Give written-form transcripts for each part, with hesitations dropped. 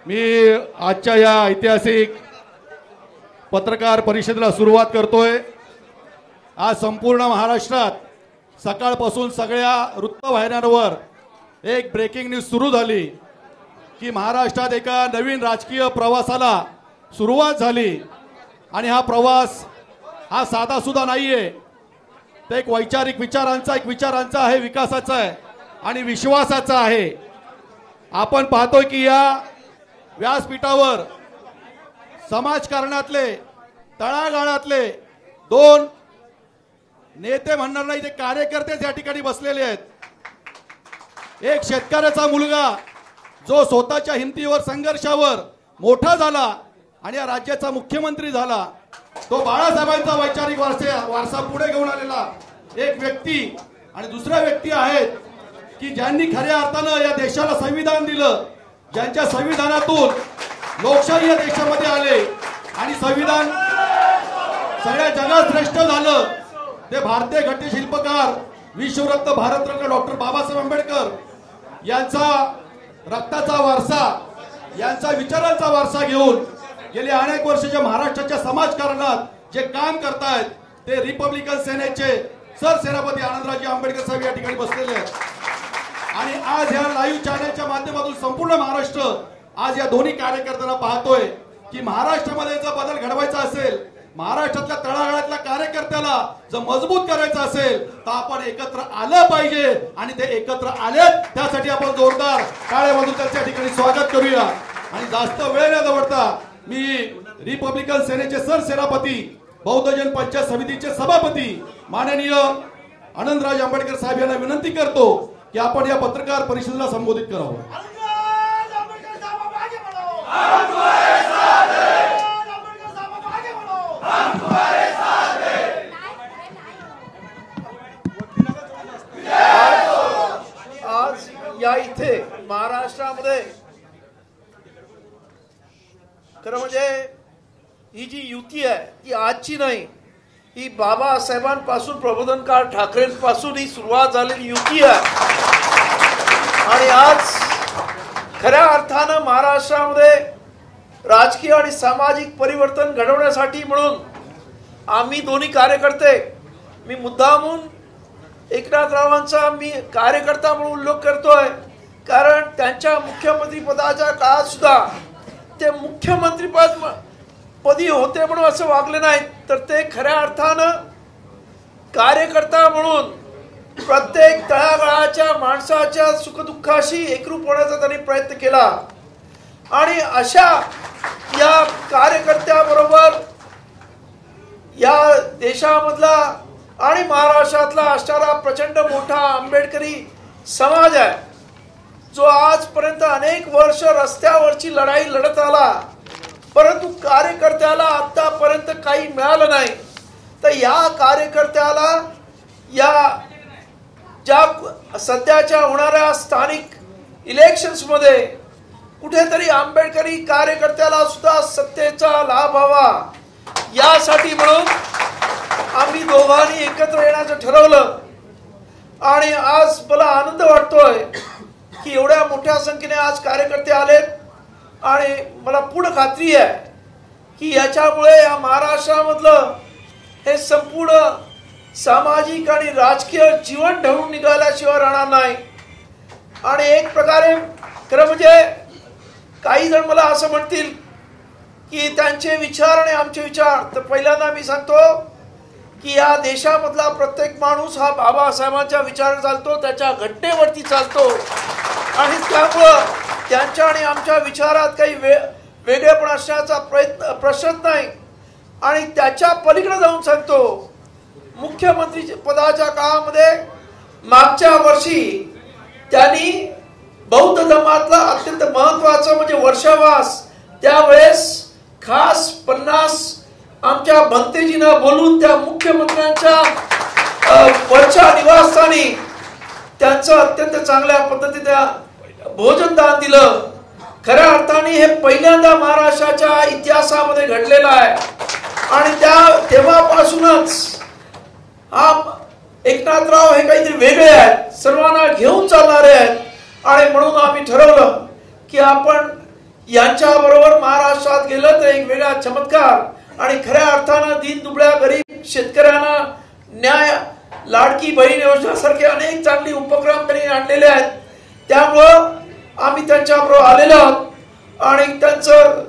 मी आजच्या या ऐतिहासिक पत्रकार परिषदेला सुरुवात करतोय। आज संपूर्ण महाराष्ट्रात सकाळपासून सगळ्या वृत्तवाहिन्यांवर एक ब्रेकिंग न्यूज सुरू झाली की महाराष्ट्रात एका नवीन राजकीय प्रवासाला सुरुवात झाली आणि हा प्रवास हा साधा सुद्धा नाहीये। ते एक वैचारिक विचारांचा आहे, विकासाचा आहे आणि विश्वासाचा आहे। आपण पाहतोय की या व्यासपीठावर समाजकारणातले तळागाळातले दोन नेते म्हणणार नाही, ते कार्यकर्तेच या ठिकाणी बसलेले आहेत। एक शेतकऱ्याचा मुलगा जो स्वतःच्या हिमतीवर संघर्षावर मोठा झाला आणि या राज्याचा मुख्यमंत्री झाला, तो बाळासाहेबांचा वैचारिक वारसा पुढे घेऊन आलेला एक व्यक्ती। आणि दुसऱ्या व्यक्ती आहेत की ज्यांनी खऱ्या अर्थानं या देशाला संविधान दिलं, ज्यांच्या संविधानातून लोकशाही या देशामध्ये आले आणि संविधान सगळ्या जगात श्रेष्ठ झालं। ते भारतीय घटशिल्पकार विश्वरत्न भारतरत्न डॉक्टर बाबासाहेब आंबेडकर यांचा रक्ताचा वारसा, यांचा विचारांचा वारसा घेऊन गेले अनेक वर्षाच्या महाराष्ट्राच्या समाजकारणात जे काम करतायत ते रिपब्लिकन सेनेचे सरसेनापती आनंदरावजी आंबेडकर साहेब या ठिकाणी बसलेले आहेत। आणि आज या लाईव्ह चॅनलच्या माध्यमातून संपूर्ण महाराष्ट्र आज या दोन्ही कार्यकर्त्यांना पाहतोय की महाराष्ट्रामध्ये जर बदल घडवायचा असेल, महाराष्ट्रातल्या तळागाळातल्या कार्यकर्त्याला जर मजबूत करायचं असेल तर आपण एकत्र आलं पाहिजे आणि ते एकत्र आलेत। त्यासाठी आपण जोरदार टाळ्या वाजवून त्यांच्या ठिकाणी स्वागत करूया। आणि जास्त वेळ न दवडता मी रिपब्लिकन सेनेचे सरसेनापती, बौद्धजन पंचायत समितीचे सभापती माननीय आनंदराज आंबेडकर साहेब यांना विनंती करतो की आपण या पत्रकार परिषदेला संबोधित करावं। आज या इथे महाराष्ट्रामध्ये खरं म्हणजे ही जी युती आहे ती आजची नाही, ही बाबासाहेबांपासून प्रबोधनकार ठाकरेंपासून ही सुरुवात झालेली युती आहे। आणि आज खऱ्या अर्थानं महाराष्ट्रामध्ये राजकीय आणि सामाजिक परिवर्तन घडवण्यासाठी म्हणून आम्ही दोन्ही कार्यकर्ते, मी मुद्दामून एकनाथरावांचा मी कार्यकर्ता म्हणून उल्लेख करतोय कारण त्यांच्या मुख्यमंत्री पदाच्या काळात सुद्धा ते मुख्यमंत्रीपदी होते म्हणून असं वागले नाहीत, तर ते खऱ्या अर्थानं कार्यकर्ता म्हणून प्रत्येक तळागाळाच्या माणसाच्या सुखदुःखाशी एकरूप होण्याचा त्यांनी प्रयत्न केला। आणि अशा या कार्यकर्त्याबरोबर या देशामधला आणि महाराष्ट्रातला असणारा प्रचंड मोठा आंबेडकरी समाज आहे, जो आजपर्यंत अनेक वर्ष रस्त्यावरची लढाई लढत आला, परंतु कार्यकर्त्याला आतापर्यंत काही मिळालं नाही। तर या कार्यकर्त्याला या ज्या सध्याच्या होणाऱ्या स्थानिक इलेक्शन्समध्ये कुठेतरी आंबेडकरी कार्यकर्त्याला सुद्धा सत्तेचा लाभ व्हावा, यासाठी म्हणून आम्ही दोघांनी एकत्र येण्याचं ठरवलं। आणि आज मला आनंद वाटतोय की एवढ्या मोठ्या संख्येने आज कार्यकर्ते आलेत आणि मला पूर्ण खात्री आहे की याच्यामुळे या महाराष्ट्रामधलं हे संपूर्ण सामाजिक आणि राजकीय जीवन ढळून निघाल्याशिवाय राहणार नाही। आणि एक प्रकारे खरं म्हणजे काही जण मला असं म्हणतील की त्यांचे विचार आणि आमचे विचार, तर पहिल्यांदा मी सांगतो की या देशामधला प्रत्येक माणूस हा बाबासाहेबांच्या विचाराने चालतो, त्याच्या घटनेवरती चालतो आणि त्यामुळं त्यांच्या आणि आमच्या विचारात काही वेगळेपण असण्याचा प्रश्न नाही। आणि त्याच्या पलीकडे जाऊन सांगतो, मुख्यमंत्री पदाच्या काळामध्ये मागच्या वर्षी त्यांनी बौद्ध धर्मातला अत्यंत महत्वाचं म्हणजे वर्षावास, त्यावेळेस खास 50 आमच्या भंतेजींना बोलून त्या मुख्यमंत्र्यांच्या वरच्या निवासस्थानी त्यांचं अत्यंत चांगल्या पद्धतीने भोजनदान दिलं। खऱ्या अर्थाने हे पहिल्यांदा महाराष्ट्राच्या इतिहासामध्ये घडलेलं आहे आणि तेव्हापासूनच हा एकनाथराव हे काहीतरी वेगळे आहेत, सर्वांना घेऊन चालणारे आहेत। आणि म्हणून आम्ही ठरवलं की आपण यांच्या बरोबर महाराष्ट्रात गेलं तर एक वेगळा चमत्कार आणि खऱ्या अर्थानं दीन दुबळ्या गरीब शेतकऱ्यांना न्याय, लाडकी बहीण योजनेसारखे अनेक चांगले उपक्रम त्यांनी आणलेले आहेत. त्यामुळं आम्ही त्यांच्याबरोबर आलेलो आहोत आणि त्यांचं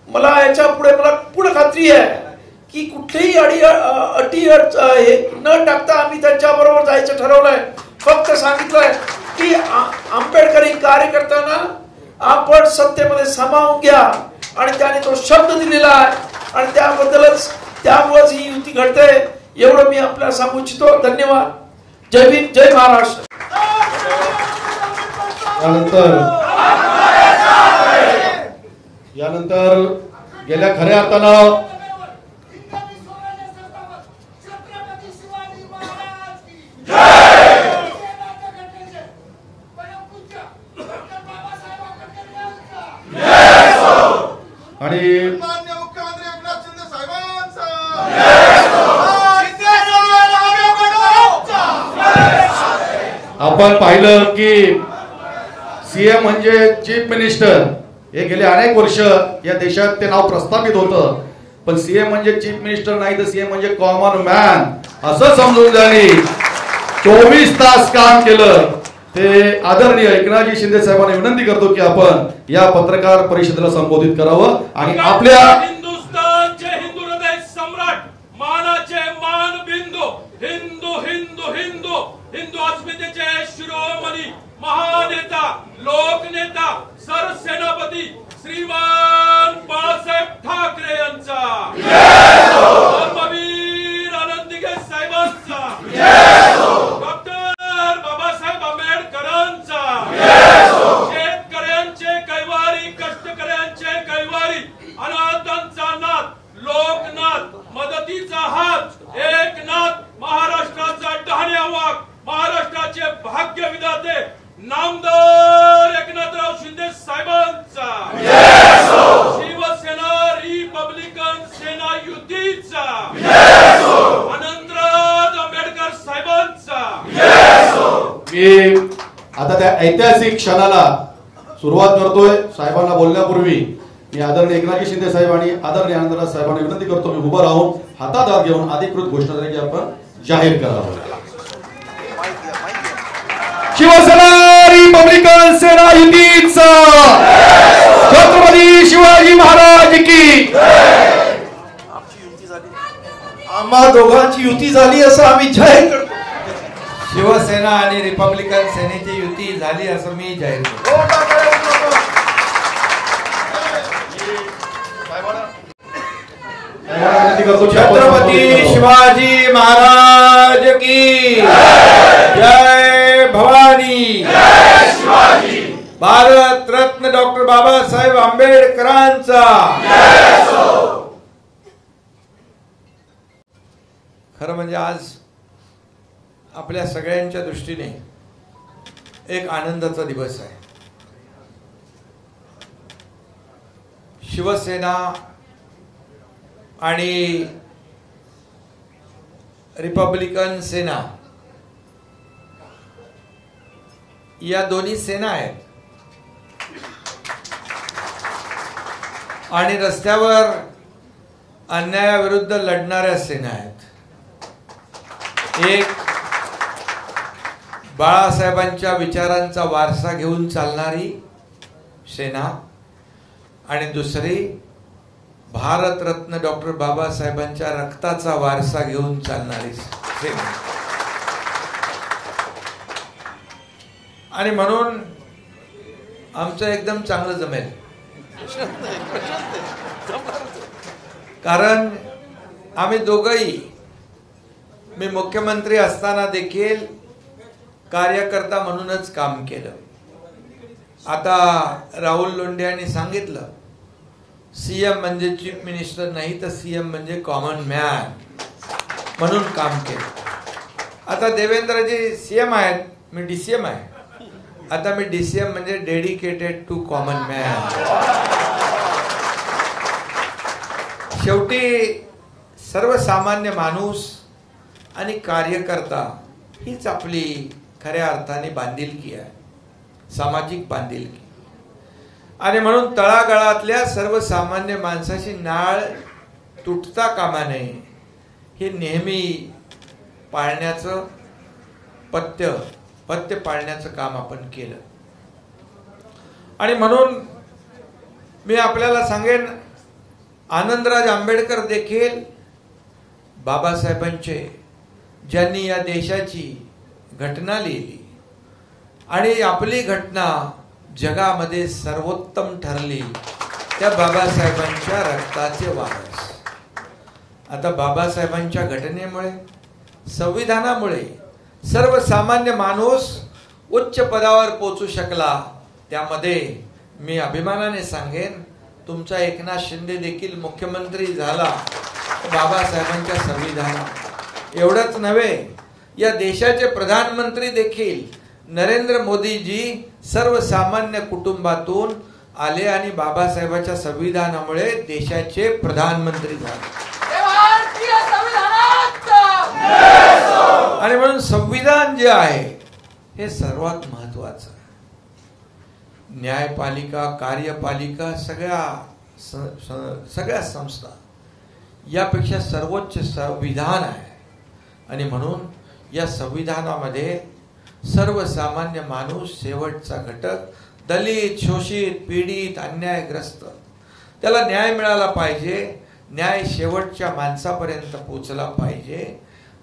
मला याच्या पुढे खात्री आहे की कुठलीही अटी न टाकता आम्ही त्यांच्याबरोबर जायचं ठरवलंय. फक्त सांगितलंय की आंबेडकरी कार्यकर्त्यांना आपण सत्तेमध्ये सामावून घ्या आणि त्याने तो शब्द दिलेला आहे आणि त्यामुळेच ही युती घडते. एवढं मी आपल्याला सांगू इच्छितो. धन्यवाद. जय भीम, जय महाराष्ट्र. यानंतर गेल्या खऱ्या अर्थानं आणि मुख्यमंत्री एकनाथ शिंदे साहेबांचा आपण पाहिलं की सीएम म्हणजे चीफ मिनिस्टर हे गेले अनेक वर्ष या देशात ते नाव प्रस्थापित होतं. पण सीएम म्हणजे चीफ मिनिस्टर नाही तर सीएम म्हणजे कॉमन मॅन असं समजून त्यांनी 24 तास काम केलं. ते आदरणीय एकनाथजी शिंदे साहेबांना विनंती करतो की आपण या पत्रकार परिषदेला संबोधित करावं आणि आपल्या हिंदुस्थानचे हिंदू हृदय सम्राट, मानाचे मान बिंदू, हिंदू हिंदू हिंदू हिंदू अस्मितेचे शिरोमणी महानेता, लोकनेता, सरसेनापती श्रीमान बाळासाहेब ठाकरे यांचा, धर्मवीर आनंदीगे साहेबांचा, डॉक्टर बाबासाहेब आंबेडकरांचा, शेतकऱ्यांचे कैवारी, कष्टकऱ्यांचे कैवारी, अनाथांचा नाथ, लोकनाथ, मदतीचा हात, एकनाथ, महाराष्ट्राचा डहाण्या वाघ, महाराष्ट्राचे भाग्य विधाते नामदार एकनाथराव शिंदे साहेबांचा, शिवसेना रिपब्लिकन सेना युतीचा, अनंतराज आंबेडकर साहेबांचा. मी आता त्या ऐतिहासिक क्षणाला सुरुवात करतोय. साहेबांना बोलण्यापूर्वी मी आदरणीय एकनाथजी शिंदे साहेब आणि आदरणीय आनंदराज साहेबांना विनंती करतो मी उभं राहून हातात हात घेऊन अधिकृत घोषणा की आपण जाहीर करावं. शिवसेना रिपब्लिकन सेना युतीचा छत्रपती शिवाजी महाराज की. आम्हा दोघांची युती झाली असं आम्ही जाहीर करतो. शिवसेना आणि रिपब्लिकन सेनेची युती झाली असं मी जाहीर करतो. छत्रपती शिवाजी महाराज की जय. भवानी. भारत रत्न डॉक्टर बाबासाहेब आंबेडकरांचा. खरं म्हणजे आज आपल्या सगळ्यांच्या दृष्टीने एक आनंदाचा दिवस आहे. शिवसेना आणि रिपब्लिकन सेना या दोन्ही सेना आहेत आणि रस्त्यावर अन्यायाविरुद्ध लढणाऱ्या सेना आहेत. एक बाळासाहेबांच्या विचारांचा वारसा घेऊन चालणारी सेना आणि दुसरी भारतरत्न डॉक्टर बाबासाहेबांच्या रक्ताचा वारसा घेऊन चालणारी सेना. आणि म्हणून आमचं एकदम चांगलं जमेल. कारण आम्ही दोघंही, मी मुख्यमंत्री असताना देखील कार्यकर्ता म्हणूनच काम केलं. आता राहुल लोंढे यांनी सांगितलं सीएम म्हणजे चीफ मिनिस्टर नाही तर सीएम म्हणजे कॉमन मॅन म्हणून काम केलं. आता देवेंद्रजी सीएम आहेत, मी डीसीएम आहे. आता मी डीसीएम म्हणजे डेडिकेटेड टू कॉमन मॅन. शेवटी सर्वसामान्य माणूस आणि कार्यकर्ता हीच आपली खऱ्या अर्थाने बांधिलकी आहे, सामाजिक बांधिलकी. आणि म्हणून तळागाळातल्या सर्वसामान्य माणसाची नाळ तुटता कामा नये हे नेहमी पाळण्याचं पथ्य पाळण्याचं काम आपण केलं. आणि म्हणून मी आपल्याला सांगेन, आनंदराज आंबेडकर देखील बाबासाहेबांचे, ज्यांनी या देशाची घटना लिहिली आणि आपली घटना जगामध्ये सर्वोत्तम ठरली, त्या बाबासाहेबांच्या रक्ताचे वारस. आता बाबासाहेबांच्या घटनेमुळे, संविधानामुळे सर्वसामान्य माणूस उच्च पदावर पोहोचू शकला. त्यामध्ये मी अभिमानाने सांगेन, तुमचा एकनाथ शिंदे देखील मुख्यमंत्री झाला बाबासाहेबांच्या संविधानात. एवढंच नव्हे, या देशाचे प्रधानमंत्री देखील नरेंद्र मोदीजी सर्वसामान्य कुटुंबातून आले आणि बाबासाहेबांच्या संविधानामुळे देशाचे प्रधानमंत्री झाले. आणि म्हणून संविधान जे आहे हे सर्वात महत्वाचं. न्यायपालिका, कार्यपालिका, सगळ्या संस्था यापेक्षा सर्वोच्च संविधान आहे. आणि म्हणून या संविधानामध्ये सर्वसामान्य माणूस, शेवटचा घटक, दलित, शोषित, पीडित, अन्यायग्रस्त, त्याला न्याय मिळाला पाहिजे. न्याय शेवटच्या माणसापर्यंत पोचला पाहिजे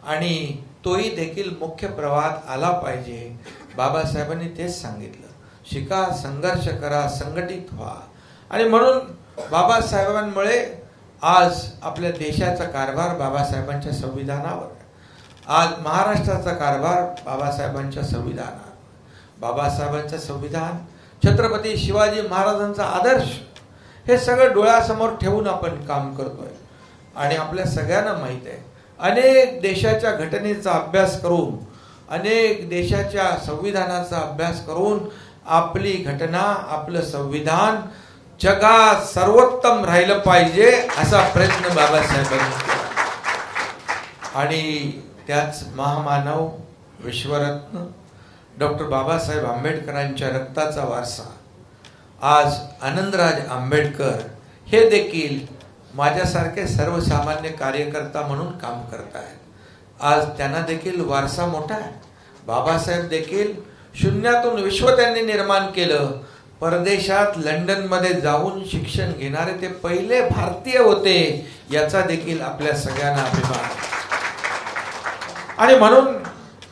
आणि तोही देखील मुख्य प्रवाहात आला पाहिजे. बाबासाहेबांनी तेच सांगितलं, शिका, संघर्ष करा, संघटित व्हा. आणि म्हणून बाबासाहेबांमुळे आज आपल्या देशाचा कारभार बाबासाहेबांच्या संविधानावर आहे. आज महाराष्ट्राचा कारभार बाबासाहेबांच्या संविधानावर. बाबासाहेबांचं संविधान, छत्रपती शिवाजी महाराजांचा आदर्श, हे सगळं डोळ्यासमोर ठेवून आपण काम करतोय. आणि आपल्या सगळ्यांना माहित आहे, अनेक देशाच्या घटनेचा अभ्यास करून, अनेक देशाच्या संविधानाचा अभ्यास करून आपली घटना, आपलं संविधान जगात सर्वोत्तम राहिलं पाहिजे असा प्रयत्न बाबासाहेबांनी केला. आणि त्याच महामानव, विश्वरत्न डॉक्टर बाबासाहेब आंबेडकरांच्या रक्ताचा वारसा आज आनंदराज आंबेडकर हे देखील माझ्यासारखे सर्वसामान्य कार्यकर्ता म्हणून काम करत आहेत. आज त्यांना देखील वारसा मोठा आहे. बाबासाहेब देखील शून्यातून विश्व त्यांनी निर्माण केलं. परदेशात लंडनमध्ये जाऊन शिक्षण घेणारे ते पहिले भारतीय होते, याचा देखील आपल्या सगळ्यांना अभिमान. आणि म्हणून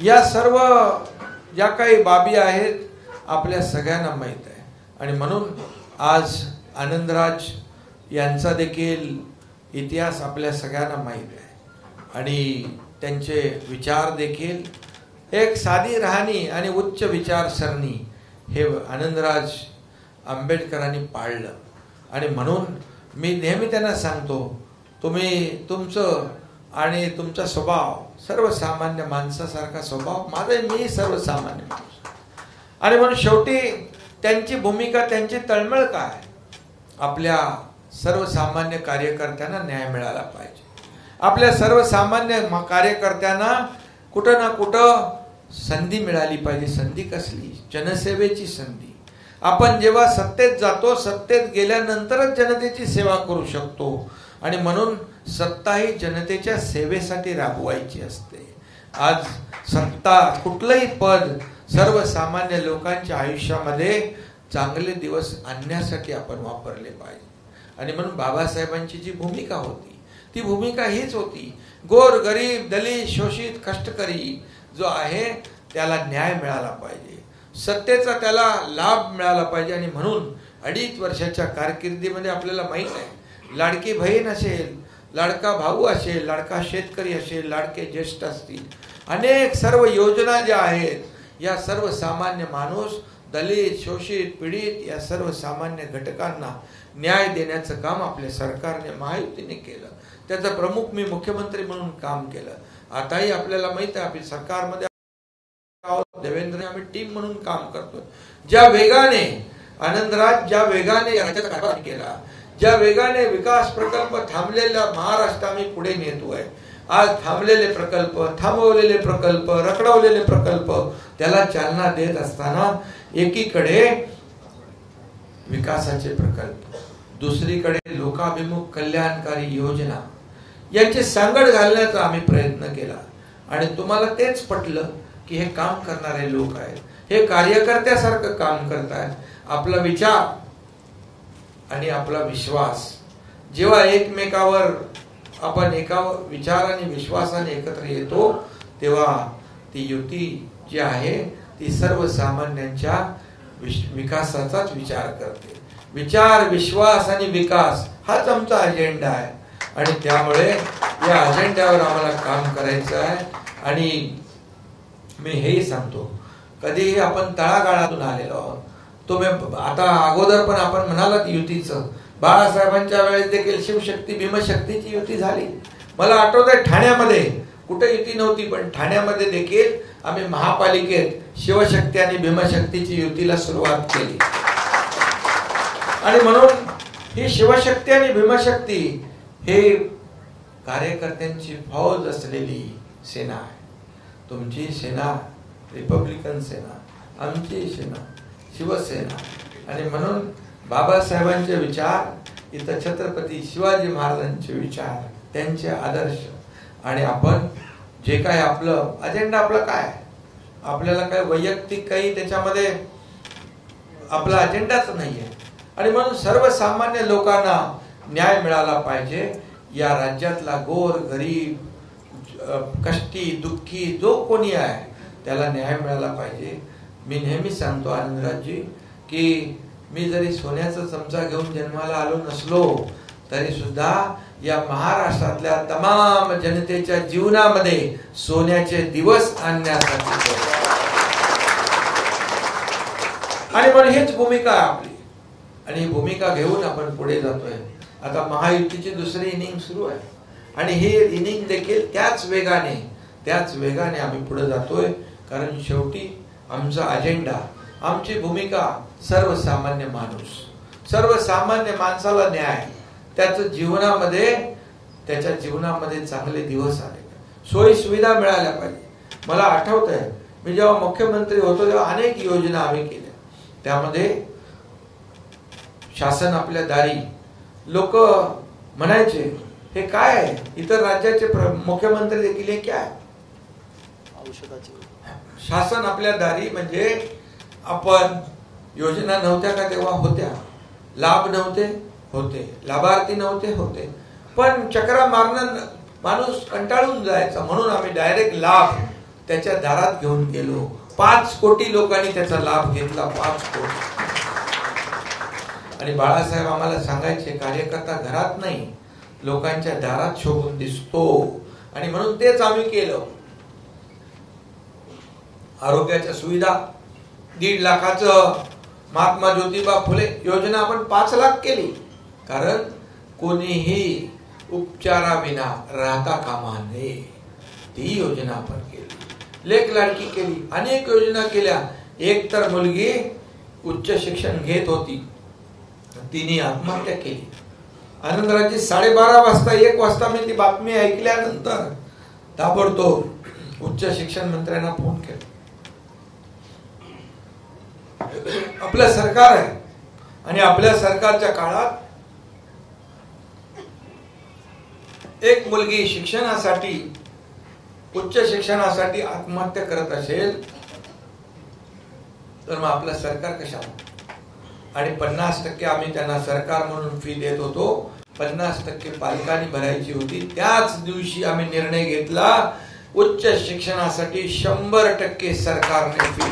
या सर्व ज्या काही बाबी आहेत आपल्या सगळ्यांना माहीत आहे. आणि म्हणून आज आनंदराज यांचा देखील इतिहास आपल्या सगळ्यांना माहीत आहे. आणि त्यांचे विचार देखील, एक साधी राहणी आणि उच्च विचारसरणी हे आनंदराज आंबेडकरांनी पाळलं. आणि म्हणून मी नेहमी त्यांना सांगतो, तुम्ही तुमचं आणि तुमचा स्वभाव सर्वसामान्य माणसासारखा स्वभाव, माझा मी सर्वसामान्य माणूस. आणि म्हणून शेवटी त्यांची भूमिका, त्यांची तळमळ काय, आपल्या सर्वसामान्य कार्यकर्त्यांना न्याय मिळाला पाहिजे. आपल्या सर्वसामान्य कार्यकर्त्यांना कुठं ना कुठं संधी मिळाली पाहिजे. संधी कसली? जनसेवेची संधी. आपण जेव्हा सत्तेत जातो, सत्तेत गेल्यानंतरच जनतेची सेवा करू शकतो. आणि म्हणून सत्ता ही जनतेच्या सेवेसाठी राबवायची असते. आज सत्ता, कुठलंही पद सर्वसामान्य लोकांच्या आयुष्यामध्ये चांगले दिवस आणण्यासाठी आपण वापरले पाहिजे. आणि म्हणून बाबासाहेबांची जी भूमिका होती, ती भूमिका हीच होती, गोर गरीब, दलित, शोषित, कष्टकरी जो आहे त्याला न्याय मिळाला पाहिजे, सत्तेचा त्याला लाभ मिळाला पाहिजे. आणि म्हणून 2.5 वर्षाच्या कारकिर्दीमध्ये आपल्याला माहित आहे, लाडकी बहीण असेल, लाडका भाऊ असेल, लाडका शेतकरी असेल, लाडके ज्येष्ठ असतील, अनेक सर्व योजना ज्या आहेत, या सर्वसामान्य माणूस, दलित, शोषित, पीडित या सर्वसामान्य घटकांना न्याय देण्याचं काम आपल्या सरकारने, महायुतीने केलं. त्याचा प्रमुख मी मुख्यमंत्री म्हणून काम केलं. आताही आपल्याला माहित आहे, आपल्या सरकारमध्ये देवेंद्र आम्ही टीम म्हणून काम करतो. ज्या वेगाने आनंदराज, ज्या वेगाने राज्याचा कारभार केला, ज्या वेगाने विकास प्रकल्प थांबलेला महाराष्ट्र आम्ही पुढे नेतोय. आज थांबलेले प्रकल्प, थांबवलेले प्रकल्प, रखडवलेले प्रकल्प त्याला चालना देत असताना एकीकडे विकासाचे प्रकल्प, दुसरीकडे लोकाभिमुख कल्याणकारी योजना यांची सांगड घालण्याचा आम्ही प्रयत्न केला आणि तुम्हाला तेच पटलं की हे काम करणारे लोक आहेत, हे कार्यकर्त्यासारखं काम करतायत. आपला विचार आणि आपला विश्वास जेव्हा एकमेकावर आपण एका विचार आणि विश्वासाने एकत्र येतो तेव्हा ती युती जी आहे ती सर्वसामान्यांच्या विकासाचाच विचार करते. विचार, विश्वास आणि विकास हाच आमचा अजेंडा आहे आणि त्यामुळे या अजेंड्यावर आम्हाला काम करायचं आहे. आणि मी हेही सांगतो, कधीही आपण तळागाळातून आलेलो आहोत. तुम्ही आता अगोदर पण आपण म्हणालात युतीचं, बाळासाहेबांच्या वेळेस देखील शिवशक्ती भीमशक्तीची युती झाली. मला आठवतंय ठाण्यामध्ये कुठे युती नव्हती, पण ठाण्यामध्ये देखील आम्ही महापालिकेत शिवशक्ती आणि भीमशक्तीची युतीला सुरुवात केली. आणि म्हणून ही शिवशक्ती आणि भीमशक्ती हे कार्यकर्त्यांची फौज असलेली सेना आहे. तुमची सेना रिपब्लिकन सेना, आमची सेना शिवसेना. आणि म्हणून बाबासाहेबांचे विचार, इथं छत्रपती शिवाजी महाराजांचे विचार, त्यांचे आदर्श आणि आपण जे काय आपलं अजेंडा आपलं काय, आपल्याला काय वैयक्तिक काही त्याच्यामध्ये आपला अजेंडाच नाहीये. आणि म्हणून सर्वसामान्य लोकांना न्याय मिळाला पाहिजे. या राज्यातला गोर गरीब, कष्टी दुःखी जो कोणी आहे त्याला न्याय मिळाला पाहिजे. मी नेहमी सांगतो आनंदराजजी की मी जरी सोन्याचा चमचा घेऊन जन्माला आलो नसलो तरी सुद्धा या महाराष्ट्रातल्या तमाम जनतेच्या जीवनामध्ये सोन्याचे दिवस आणण्यासाठी आणि म्हणून हीच भूमिका आहे आपली आणि ही भूमिका घेऊन आपण पुढे जातोय. आता महायुतीची दुसरी इनिंग सुरू आहे आणि ही इनिंग देखील त्याच वेगाने आम्ही पुढे जातोय. कारण शेवटी आमचा अजेंडा, आमची भूमिका सर्वसामान्य माणूस, सर्वसामान्य माणसाला न्याय, त्याच्या जीवनामध्ये चांगले दिवस आले, सोयी सुविधा मिळाल्या पाहिजे. मला आठवतंय मी जेव्हा मुख्यमंत्री होतो तेव्हा अनेक योजना आम्ही केल्या. त्यामध्ये शासन आपल्या दारी, लोक म्हणायचे हे काय आहे, इतर राज्याचे मुख्यमंत्री देखील हे काय औषधाचे शासन आपल्या दारी. म्हणजे आपण योजना नव्हत्या का तेव्हा होत्या, लाभ नव्हते होते, लाभार्थी नव्हते होते, पण चक्रा मारणं माणूस कंटाळून जायचा. म्हणून आम्ही डायरेक्ट लाभ त्याच्या दारात घेऊन गेलो. 5 कोटी लोकांनी त्याचा लाभ घेतला, 5 कोटी. आणि बाळासाहेब आम्हाला सांगायचे कार्यकर्ता घरात नाही लोकांच्या दारात शोभून दिसतो. आणि म्हणून तेच आम्ही केलं. आरोग्याच्या सुविधा 1.5 लाखाचं महात्मा ज्योतिबा फुले योजना आपण 5 लाख केली. कारण कोणीही उपचाराविना राहता कामा नये, ती योजना आपण केली. लेक लाडकी केली, अनेक योजना केल्या. एक तर मुलगी उच्च शिक्षण घेत होती, तिने आत्महत्या केली. आनंदराजी 12:30 वाजता 1 वाजता मी ती बातमी ऐकल्यानंतर ताबडतोब उच्च शिक्षण मंत्र्यांना फोन केला. आपलं सरकार आहे आणि आपल्या सरकारच्या काळात एक मुलगी शिक्षणासाठी, उच्च शिक्षणासाठी आत्महत्या करत असेल तर मग आपलं सरकार कशाला. आणि 50% आम्ही त्यांना सरकार म्हणून फी देत होतो, 50% पालकांनी भरायची होती. त्याच दिवशी आम्ही निर्णय घेतला उच्च शिक्षणासाठी 100% सरकारने फी.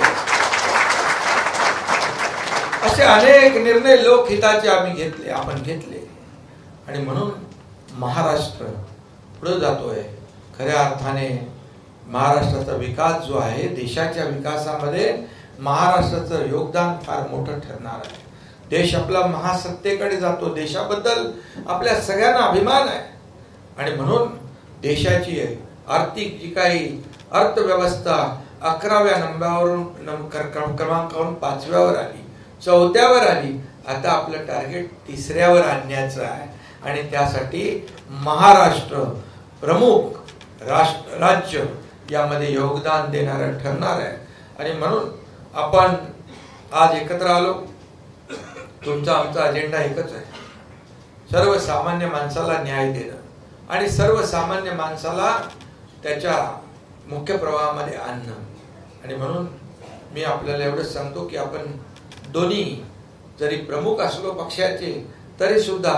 असे अनेक निर्णय लोकहिताचे आपण घेतले. आणि म्हणून महाराष्ट्र पुढे जातोय. खऱ्या अर्थाने महाराष्ट्राचा विकास जो आहे, देशाच्या विकासामध्ये महाराष्ट्राचं योगदान फार मोठं ठरणार आहे. देश आपला महासत्तेकडे जातो, देशाबद्दल आपल्या सगळ्यांना अभिमान आहे. आणि म्हणून देशाची आर्थिक जी काही अर्थव्यवस्था 11व्या क्रमांकावरून 5व्यावर आली, 4थ्यावर आली. आता आपलं टार्गेट 3ऱ्यावर आणण्याचं आहे. आणि त्यासाठी महाराष्ट्र प्रमुख राज्य यामध्ये योगदान देणारं ठरणार आहे. आणि म्हणून आपण आज एकत्र आलो. तुमचा आमचा अजेंडा एकच आहे, सर्वसामान्य माणसाला न्याय देणं आणि सर्वसामान्य माणसाला त्याच्या मुख्य प्रवाहामध्ये आणणं. आणि म्हणून मी आपल्याला एवढंच सांगतो की आपण दोन्ही जरी प्रमुख असलो पक्षाचे तरी सुद्धा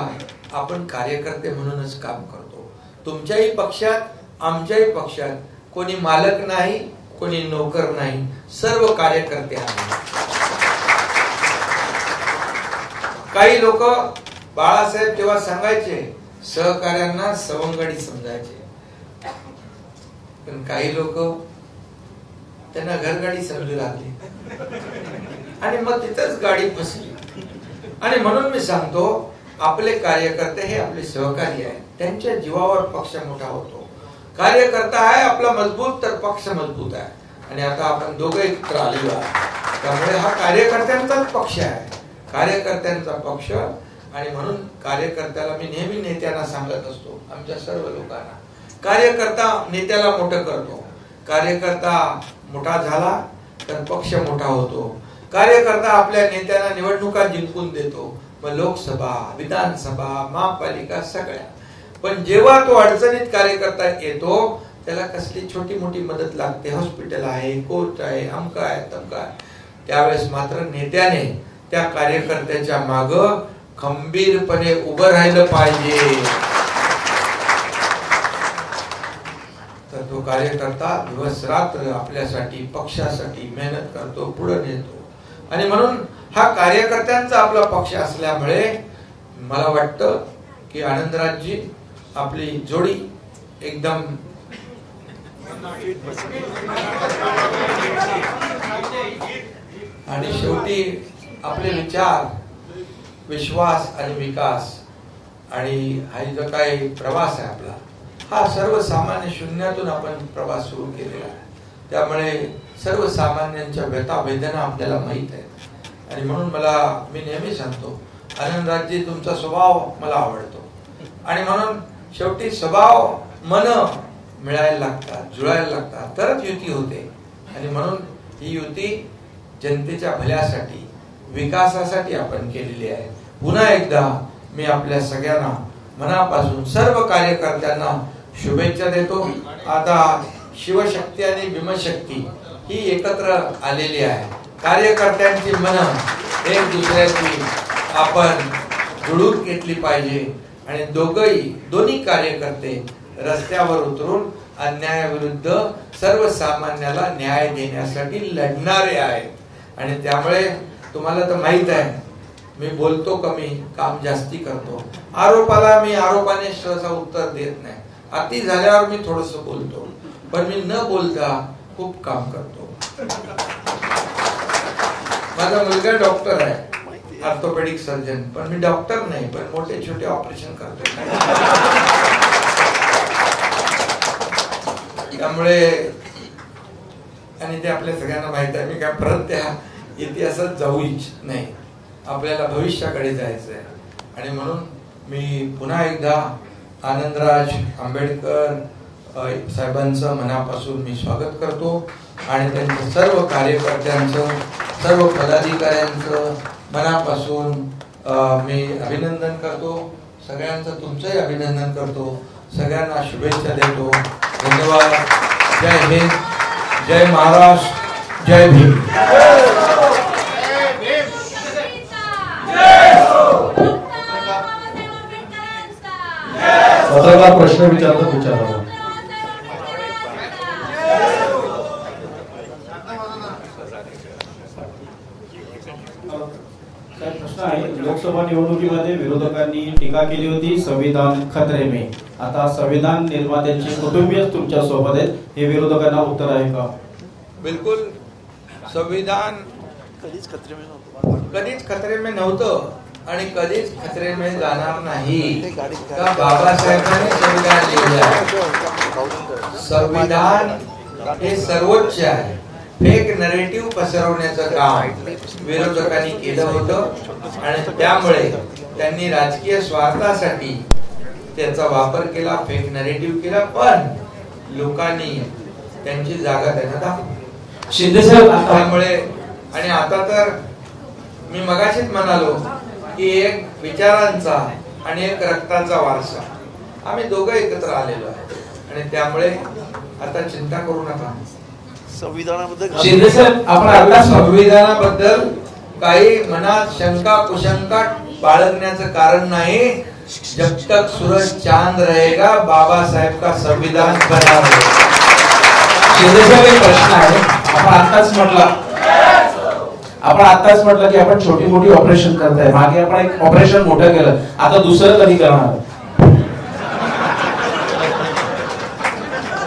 आपण कार्यकर्ते म्हणूनच काम करतो. तुमच्याही पक्षात आमच्याही पक्षात कोणी मालक नाही, कोणी नोकर नाही, सर्व कार्यकर्ते आहेत. काही लोक बाळासाहेब तेव्हा सांगायचे सहकार्यांना सवंगडी समजायचे, पण काही लोक त्यांना घरगाडी समजू लागली आणि मग तिथंच गाडी फसली. आणि म्हणून मी सांगतो आपले कार्यकर्ते हे आपले सहकारी आहेत, त्यांच्या जीवावर पक्ष मोठा होतो. कार्यकर्ता आहे आपला मजबूत तर पक्ष मजबूत आहे. आणि आता आपण दोघे एकत्र आलेलो आहोत, त्यामुळे हा कार्यकर्त्यांचाच पक्ष आहे, कार्यकर्त्यांचा पक्ष. आणि म्हणून कार्यकर्त्याला मी नेहमी नेत्यांना सांगत असतो, आमच्या सर्व लोकांना, कार्यकर्ता नेत्याला मोठं करतो. कार्यकर्ता मोठा झाला तर पक्ष मोठा होतो. कार्यकर्ता आपल्या नेत्यांना निवडणुका जिंकून देतो, मग लोकसभा, विधानसभा, महापालिका सगळ्या. पण जेव्हा तो अडचणीत कार्यकर्ता येतो त्याला कसली छोटी मोठी मदत लागते, हॉस्पिटल आहे, कोर्ट आहे, अमका आहे, तमका आहे, त्यावेळेस मात्र नेत्याने त्या कार्यकर्त्याच्या माग खंबीरपणे उभं राहिलं पाहिजे. तर तो कार्यकर्ता दिवस रात्र आपल्यासाठी पक्षासाठी मेहनत करतो, पुढे नेतो. आणि म्हणून हा कार्यकर्त्यांचा आपला पक्ष असल्यामुळे मला वाटतं की आनंदराजजी आपली जोडी एकदम आणि शेवटी आपले विचार, विश्वास आणि विकास आणि हा जो काही प्रवास आहे आपला, हा सर्वसामान्य शून्यातून आपण प्रवास सुरू केलेला आहे. त्यामुळे सर्वसामान्यांच्या व्यथा वेदना आपल्याला माहित आहे. आणि म्हणून मी नेहमी सांगतो आनंदराजजी तुमचा स्वभाव मला आवडतो. आणि म्हणून शेवटी स्वभाव मन मिळायला लागतात, जुळायला लागतात, तरच युती होते. आणि म्हणून ही युती जनतेच्या भल्यासाठी, विकासासाठी आपण केलेली आहे. पुन्हा एकदा मी आपल्या सगळ्यांना मनापासून सर्व कार्यकर्त्यांना शुभेच्छा देतो. आता शिवशक्ती आणि भीमशक्ती ही एकत्र आलेली आहे. कार्यकर्त्यांची मन एक दुसऱ्याची आपण जुळून घेतली पाहिजे आणि दोन्ही कार्यकर्ते रस्त्यावर उतरून अन्यायाविरुद्ध सर्वसामान्याला न्याय देण्यासाठी लढणारे आहेत. आणि त्यामुळे तुम्हाला तर माहित आहे मी बोलतो कमी, काम जास्ती करतो. मी आरोपाने सहसा उत्तर देत नाही. अति झाल्यावर मी थोडस बोलतो, पण मी न बोलता खूप काम करतो. माझा मुलगा डॉक्टर आहे, ऑर्थोपेडिक सर्जन, पण मी डॉक्टर नाही, पण मोठे छोटे ऑपरेशन करतो. त्यामुळे आणि ते आपल्या सगळ्यांना माहित आहे, मी काय परत त्या इतिहासात जाऊ इच्छित नाही. आपल्याला भविष्याकडे जायचं आहे. आणि म्हणून मी पुन्हा एकदा आनंदराज आंबेडकर साहेबांचं मनापासून मी स्वागत करतो आणि त्यांच्या सर्व कार्यकर्त्यांचं, सर्व पदाधिकाऱ्यांचं मनापासून मी अभिनंदन करतो. सगळ्यांचं तुमचंही अभिनंदन करतो. सगळ्यांना शुभेच्छा देतो. धन्यवाद. जय हिंद, जय महाराष्ट्र, जय भीम. पत्रकार प्रश्न विचारतात विचारावा. प्रश्न आहे, लोकसभा निवडणुकीमध्ये विरोधकांनी टीका केली होती संविधान खतरे में. आता संविधान निर्मात्यांचे कुटुंबीय तुमच्या सोबत आहेत, हे विरोधकांना उत्तर आहे का? बिलकुल. संविधान कधीच खतरे में नव्हतं आणि कधीच खतरे में जाणार नाही. का बाबासाहेबांनी संविधान लिहिले आहे. संविधान हे सर्वोच्च आहे. फेक नरेटिव्ह पसरवण्याचं काम विरोधकांनी केलं होतं आणि त्यामुळे त्यांनी राजकीय स्वार्थासाठी त्याचा वापर केला, फेक नरेटिव्ह केला. पण लोकांनी त्यांची जागा त्यांना दाखवली. शिंदे साहेब त्यामुळे आणि आता तर मी मगाशीच म्हणालो की एक विचारांचा आणि एक रक्ताचा वारसा आम्ही दोघं एकत्र आलेलो आहे आणि त्यामुळे आता चिंता करू नका. संविधानाबद्दल शिंदे साहेब, आपण आता संविधानाबद्दल काही मनात शंका कुशंका बाळगण्याचं कारण नाही. जब तक सूरज चांद रहेगा बाबासाहेब का संविधान बना रहेगा. शिंदे साहेब, एक प्रश्न आहे. आपण आताच म्हटलं की आपण छोटी मोठी ऑपरेशन करताय. मागे आपण एक ऑपरेशन मोठं केलं, आता दुसरं कधी करणार?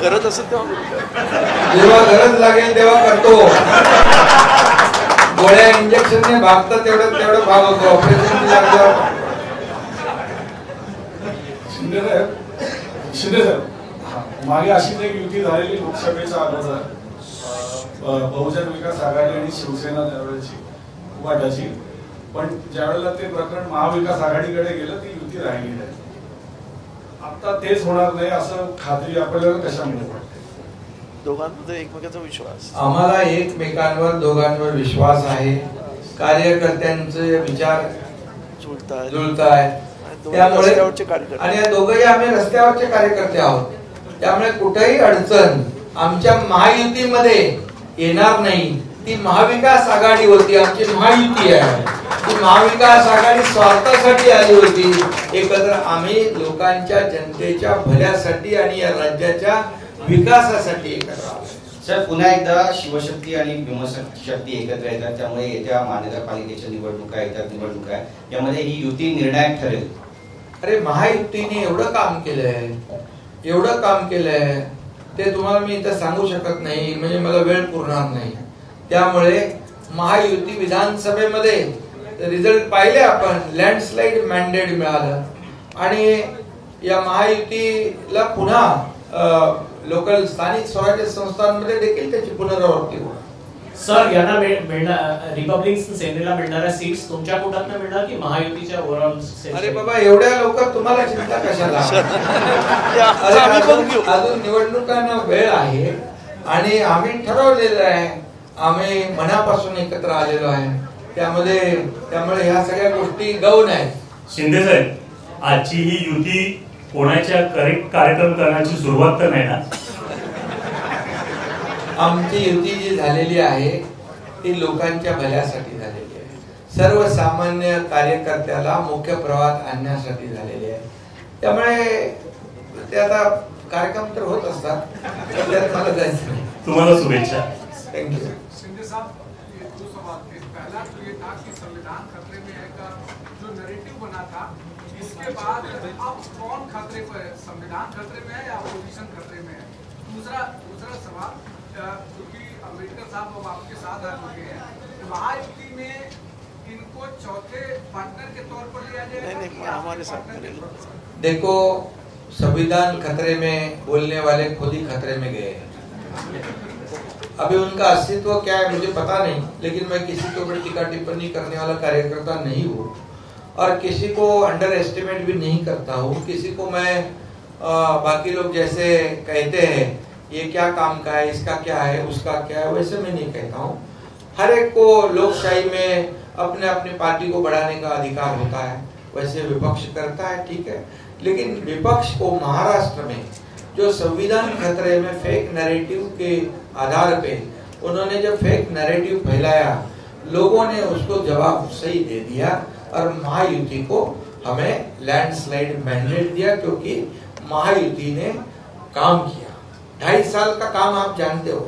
गरज असेल तेव्हा जेव्हा गरज लागेल तेव्हा करतो. गोळ्या इंजेक्शनने भागतं तेवढं भागवतो. ऑपरेशन लागलं. शिंदे साहेब, मागे अशीच एक युती झालेली लोकसभेच्या अगोदर बहुजन विकास आघाडी आणि शिवसेना त्यावेळेची उभाटाची, पण ज्यावेळेला ते प्रकरण महाविकास आघाडीकडे गेलं ती युती राहिली नाही. आता तेच होणार नाही असं खात्री आपल्याला कशामुळे वाटते? दोघांमध्ये एकमेकांचा विश्वास. आम्हाला एकमेकांवर दोघांवर विश्वास आहे. कार्यकर्त्यांचे विचार जुळताय. त्यामुळे आणि या दोघंही आम्ही रस्त्यावरचे कार्यकर्ते आहोत. त्यामुळे कुठेही अडचण आमच्या महायुतीमध्ये येणार नाही. ती महाविकास आघाडी होती, आमची महायुती आहे. ती महाविकास आघाडी स्वार्थासाठी आली होती. एकत्र आम्ही लोकांच्या जनतेच्या भल्यासाठी आणि या राज्याच्या विकासासाठी एकत्र आलो. सर, पुन्हा एकदा शिवशक्ती आणि भीमशक्ती एकत्र येतात, त्यामुळे येत्या महानगरपालिकेच्या निवडणुका येतात, यामध्ये ही युती निर्णायक ठरेल. अरे महायुतीने एवढं काम केलंय ते तुम्हाला मी इथं सांगू शकत नाही, म्हणजे मला वेळ पुरणार नाही. त्यामुळे महायुती विधानसभेमध्ये रिझल्ट पाहिले आपण. लँडस्लाइड मॅन्डेट मिळालं आणि या महायुतीला पुन्हा लोकल स्थानिक स्वराज्य संस्थांमध्ये देखील त्याची पुनरावृत्ती होईल. सर, यांना रिपब्लिक सेनेला मिळणाऱ्या सीट्स तुमच्या कोटातनं मिळणार की महायुतीच्या ओव्हरऑल? अरे बाबा, एवढ्या लवकर तुम्हाला चिंता कशाला? अजून निवडणुकांना वेळ आहे आणि आम्ही ठरवलेलं आहे. आम्ही मनापासून एकत्र आलेलो आहे. त्यामुळे ह्या सगळ्या गोष्टी गौण आहेत. शिंदे साहेब, आजची ही युती कोणाच्या कार्यक्रम करण्याची सुरुवात तर नाही ना? आमची युती जी झालेली आहे ती लोकांच्या भल्यासाठी झालेली आहे. सर्वसामान्य कार्यकर्त्याला मुख्य प्रवाहात आणण्यासाठी झालेली आहे. त्यामुळे ते आता कार्यक्रम तर होत असतात, त्यात मला जायचं नाही. तुम्हाला शुभेच्छा. थँक्यू. शिंदे साहब, ये दो सवाल थे. पहला तो ये था कि संविधान खतरे में है का जो नैरेटिव बना था, इसके बाद अब कौन खतरे पर है? संविधान खतरे में है या अपोजिशन खतरे में है? दूसरा सवाल, क्योंकि अम्बेडकर साहब अब आपके साथ आ चुके हैं, महायुति में इनको चौथे पार्टनर के तौर पर लिया जाएगा? नहीं, हमारे साथ देखो, संविधान खतरे में बोलने वाले खुद ही खतरे में गए हैं. अभी उनका अस्तित्व क्या है मुझे पता नहीं, लेकिन मैं किसी के ऊपर टीका टिप्पणी करने वाला कार्यकर्ता नहीं हूँ और किसी को अंडर एस्टिमेट भी नहीं करता हूँ. किसी को मैं बाकी लोग जैसे कहते हैं ये क्या काम का है, इसका क्या है, उसका क्या है, वैसे मैं नहीं कहता हूँ. हर एक को लोकशाही में अपने अपनी पार्टी को बढ़ाने का अधिकार होता है. वैसे विपक्ष करता है, ठीक है, लेकिन विपक्ष को महाराष्ट्र में जो संविधान खतरे में फेक नैरेटिव के आधार पे उन्होंने जो फेक नैरेटिव फैलाया, लोगों ने उसको जवाब सही दे दिया और महायुति को हमें लैंडस्लाइड मैंडेट दिया, क्योंकि महायुति ने काम किया. 2.5 साल का काम आप जानते हो,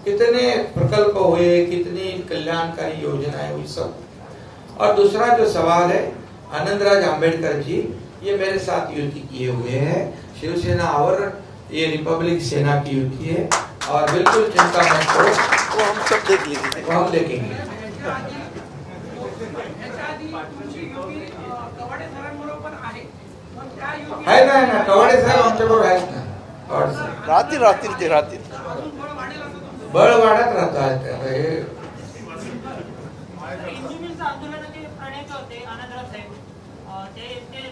कितने प्रकल्प हुए, कितनी कल्याणकारी योजनाएं हुई सब. और दूसरा जो सवाल है, आनंदराज आंबेडकर जी ये मेरे साथ युति किए हुए हैं. शिवसेना और ये रिपब्लिक सेना की युति है और बिल्कुल चिंता मत करो, वो हम सब देख लेंगे. वो हम देखेंगे. है ना कवाडे साहेब आमच्याबरोबर आहेत ना. कवाडे साहेब राहतील बळ वाढत राहतात. हे आंदोलनाचे प्रणेते होते आनंदराव साहेब.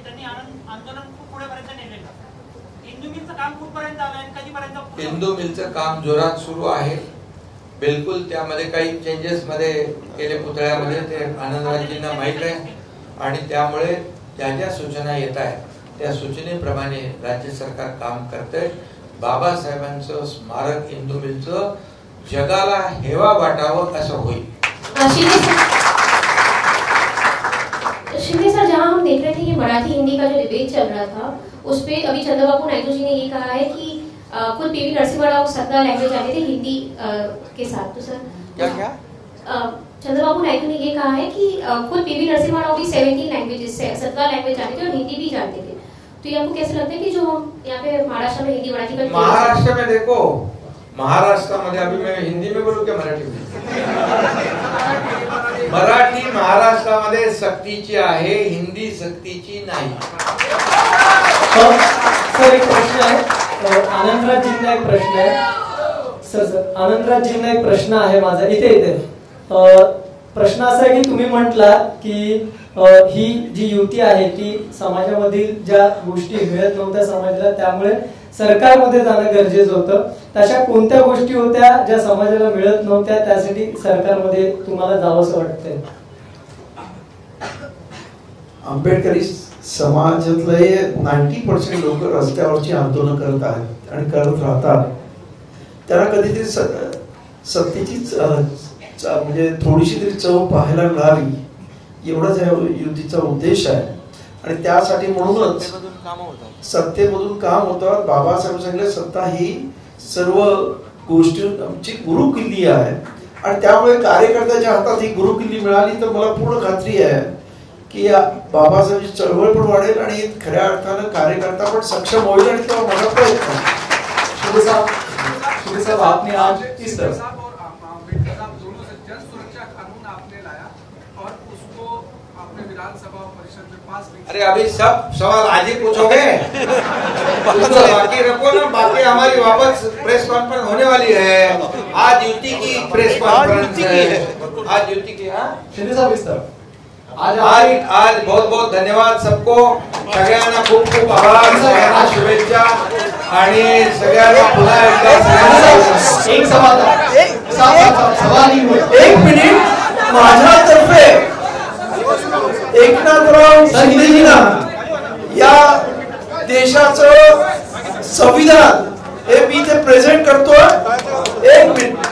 त्यांनी आंदोलन खूप पुढेपर्यंत नेलेलं. हिंदू मिलचं काम कुठपर्यंत आलं आणि कधीपर्यंत? हिंदू मिलचं काम जोरात सुरू आहे. बिलकुल त्यामध्ये काही चेंजेस मध्ये केले पुतळ्यामध्ये, ते आनंदराजींना माहित आहे आणि त्यामुळे ज्या ज्या सूचना येत आहेत त्या सूचनेप्रमाणे राज्य सरकार काम करतंय. बाबासाहेबांचं स्मारक इंदू मिलचं जगाला हेवा वाटावं असं होईल. शिंदे सर, जहां हम देख रहे थे कि मराठी हिंदी का जो डिबेट चल रहा था उस पे अभी चंद्रबाबू नायडू जी ने ये कहा है कि खुद पीवी नरसिम्हा राव 17 लैंग्वेज आते थे हिंदी के साथ. तो सर क्या चंद्रबाबू नायडू ने ये कहा है कि खुद पीवी नरसिम्हा राव भी 17 लैंग्वेजेस से 17 लैंग्वेज जानते थे और हिंदी भी जानते थे. तो ये आपको कैसे लगता है कि जो हम यहाँ पे महाराष्ट्र में हिंदी मराठी का महाराष्ट्र में देखो, महाराष्ट्र में अभी मैं हिंदी में बोलूं क्या मराठी में? मराठी महाराष्ट्रामध्ये सक्तीची आहे, हिंदी सक्तीची नाही. सर एक प्रश्न आहे, आनंदराजजींना एक प्रश्न आहे. सर आनंदराजजींना एक प्रश्न आहे माझा. इथे प्रश्न असा आहे की तुम्ही म्हटला की ही जी युती आहे ती समाजामधील ज्या गोष्टी मिळत नव्हत्या समाजाला त्यामुळे सरकारमध्ये जाणं गरजेचं होतं. तशा कोणत्या गोष्टी होत्या ज्या समाजाला मिळत नव्हत्या त्यासाठी सरकारमध्ये तुम्हाला जावंसं वाटतंय? आंबेडकरी समाजातले 90% लोक रस्त्यावरची आंदोलन करत आहेत आणि करत राहतात. त्यांना कधीतरी सत्तेचीच म्हणजे थोडीशी तरी चव पाहायला मिळावी एवढाच या युतीचा उद्देश आहे. आणि त्यासाठी म्हणूनच सत्तेमधून काम होतं. बाबासाहेब सांगितले सत्ता ही सर्व गोष्टींची गुरुकिल्ली आहे आणि त्यामुळे कार्यकर्त्याच्या हातात ही गुरुकिल्ली मिळाली तर मला पूर्ण खात्री आहे की या बाबासाहेबांची चळवळ पण वाढेल आणि खऱ्या अर्थानं कार्यकर्ता पण सक्षम होईल आणि तो मोठा प्रयत्न. शिंदे साहब आपने आज इस तरह अरे अभी सब सवाल आज ही पूछोगे? तो बाकी रखो ना, बाकी हमारी वापस प्रेस कॉन्फ्रेंस होने वाली है. आज युति की प्रेस कॉन्फ्रेंस है. आज युति की. शिंदे साहब इस तरह आज बहुत बहुत धन्यवाद सबको. सगळ्यांना खूप खूप आभार, सगळ्यांना शुभेच्छा आणि सगळ्यांना पुन्हा एकदा एक सवाल एक मिनिट माझ्यातर्फे एकनाथराव शिंदेजींना या देशाचं संविधान हे मी ते प्रेझेंट करतोय. एक मिनिट